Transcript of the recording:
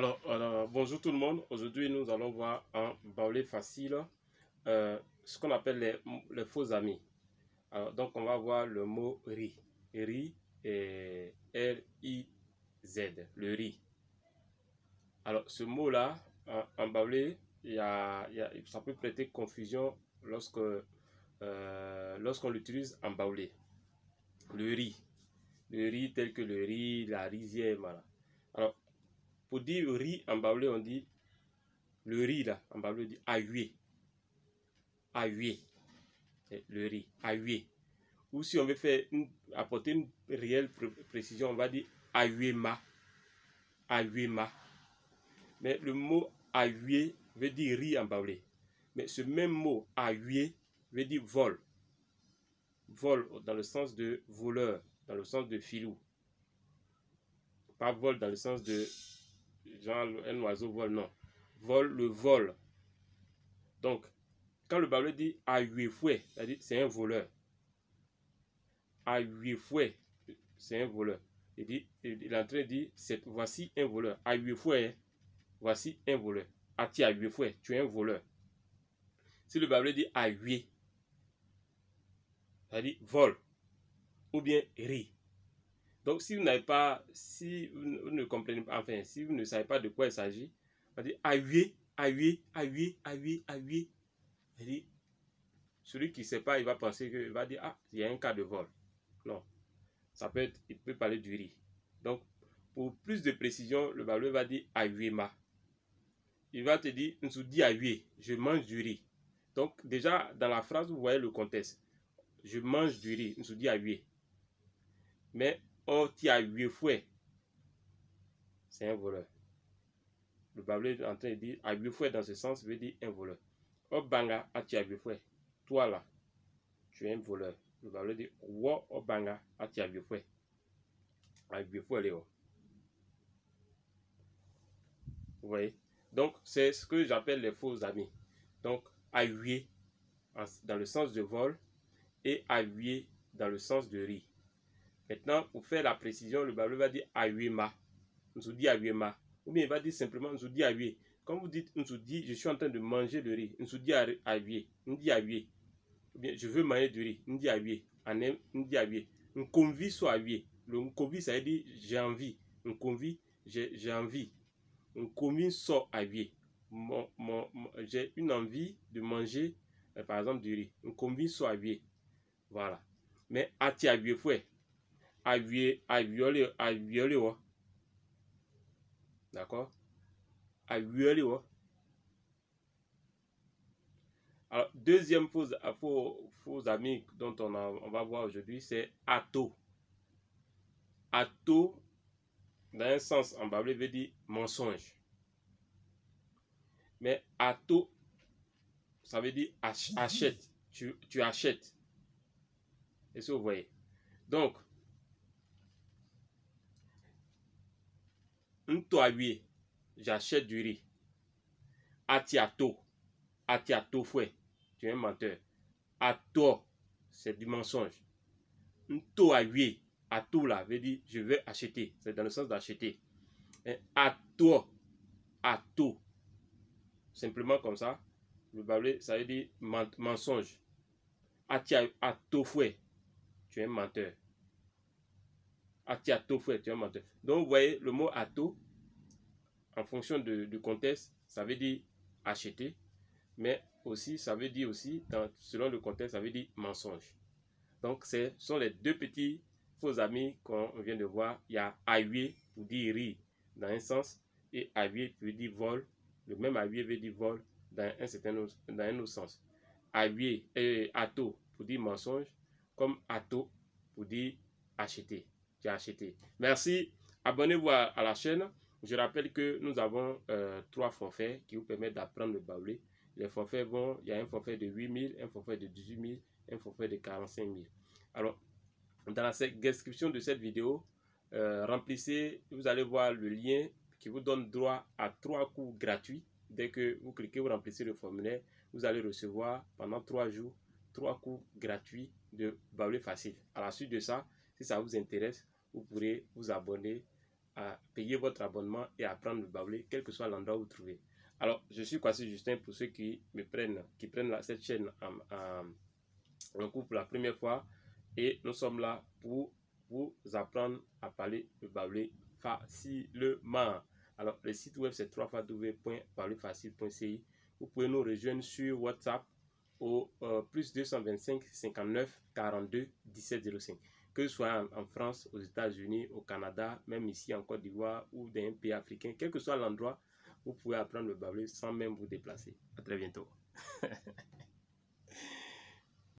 Bonjour tout le monde. Aujourd'hui, nous allons voir en baoulé facile ce qu'on appelle les faux amis. Donc, on va voir le mot riz. Riz et R-I-Z, le riz. Alors, ce mot-là, en baoulé, ça peut prêter confusion lorsqu'on l'utilise en baoulé. Le riz tel que le riz, la rizière, voilà. Alors, pour dire riz en baoulé, on dit le riz là, en baoulé, on dit ahué. Ahué. Le riz, ahué. Ou si on veut apporter une réelle précision, on va dire ahuéma. Ahuéma. Mais le mot ahué veut dire riz en baoulé. Mais ce même mot ahué veut dire vol. Vol dans le sens de voleur, dans le sens de filou. Pas vol dans le sens de genre un oiseau vole, non. Vol, le vol. Donc, quand le baoulé dit ahué-fouet, c'est-à-dire c'est un voleur. Ahué-fouet, c'est un voleur. Il est en train de dire, voici un voleur. Ahué-fouet, voici un voleur. Ati ahué-fouet, tu es un voleur. Si le baoulé dit ahué, c'est-à-dire vol, ou bien riz. Donc, si vous n'avez pas, si vous ne comprenez pas, enfin, si vous ne savez pas de quoi il s'agit, on va dire ahué, ahué, ahué, ahué, ahué. C'est-à-dire, celui qui ne sait pas, il va penser qu'il va dire, ah, il y a un cas de vol. Non. Ça peut être, il peut parler du riz. Donc, pour plus de précision, le baoulé va dire ahuéma. Il va te dire, nsudi ahué, je mange du riz. Donc, déjà, dans la phrase, vous voyez le contexte. Je mange du riz, nsudi ahué. Mais, oh, ti ahué fouet, c'est un voleur. Le baoulé est en train de dire ahué fouet dans ce sens veut dire un voleur. Oh, banga, ati ahué fouet. Toi là, tu es un voleur. Le baoulé dit, wo, oh, banga, ati ahué fouet. Ahué fouet, Léo. Vous voyez? Donc, c'est ce que j'appelle les faux amis. Donc, ahué dans le sens de vol et ahué dans le sens de riz. Maintenant, pour faire la précision, le baoulé va dire ahuéma. Nous dit ahuéma. Ou bien il va dire simplement nous dit ahué. Quand vous dites nous dit, je suis en train de manger le riz. Nous dit ahué. Nous dit ahué. Ou bien je veux manger du riz. Nous dit ahué. Nous dit ahué. Un convie soit ahué. Le convie, ça veut dire j'ai envie. Un convie, j'ai envie. Un commis sort ahué. J'ai une envie de manger, par exemple, du riz. Un commis sort ahué. Voilà. Mais ati ahué fouet. Ahué, ahué, d'accord? Ahué, alors, deuxième faux ami dont on va voir aujourd'hui, c'est ato. Ato, dans un sens en baoulé, veut dire mensonge. Mais ato, ça veut dire achète. Tu achètes. Est-ce que vous voyez? Donc, nto ahué, j'achète du riz. Atiato fouet, tu es un menteur. Ato, c'est du mensonge. Nto ahué, ato là veut dire je veux acheter, c'est dans le sens d'acheter. Ato, simplement comme ça, le baoulé, ça veut dire mensonge. Ato fouet, tu es un menteur. Atiato fouet, tu es un menteur. Donc vous voyez le mot ato, en fonction du contexte, ça veut dire acheter, mais aussi ça veut dire aussi, selon le contexte, ça veut dire mensonge. Donc ce sont les deux petits faux amis qu'on vient de voir. Il y a ahué pour dire riz dans un sens et ahué pour dire vol. Le même ahué veut dire vol dans un autre sens. Ahué et ato pour dire mensonge, comme ato pour dire acheter. Tu as acheté. Merci. Abonnez-vous à la chaîne. Je rappelle que nous avons 3 forfaits qui vous permettent d'apprendre le baoulé. Les forfaits il y a un forfait de 8 000, un forfait de 18 000, un forfait de 45 000. Alors, dans la description de cette vidéo, remplissez, vous allez voir le lien qui vous donne droit à 3 cours gratuits. Dès que vous cliquez, vous remplissez le formulaire, vous allez recevoir pendant 3 jours 3 cours gratuits de baoulé facile. À la suite de ça, si ça vous intéresse, vous pourrez vous abonner à payer votre abonnement et à apprendre le bâwlé, quel que soit l'endroit où vous trouvez. Alors, je suis Kwasi Justin pour ceux qui prennent cette chaîne en cours pour la première fois. Et nous sommes là pour vous apprendre à parler le bâwlé facilement. Alors, le site web c'est www.parlerfacile.ci. Vous pouvez nous rejoindre sur WhatsApp au plus 225 59 42 17 05. Que ce soit en France, aux États-Unis, au Canada, même ici en Côte d'Ivoire ou dans un pays africain, quel que soit l'endroit, vous pouvez apprendre le bâwlé sans même vous déplacer. À très bientôt.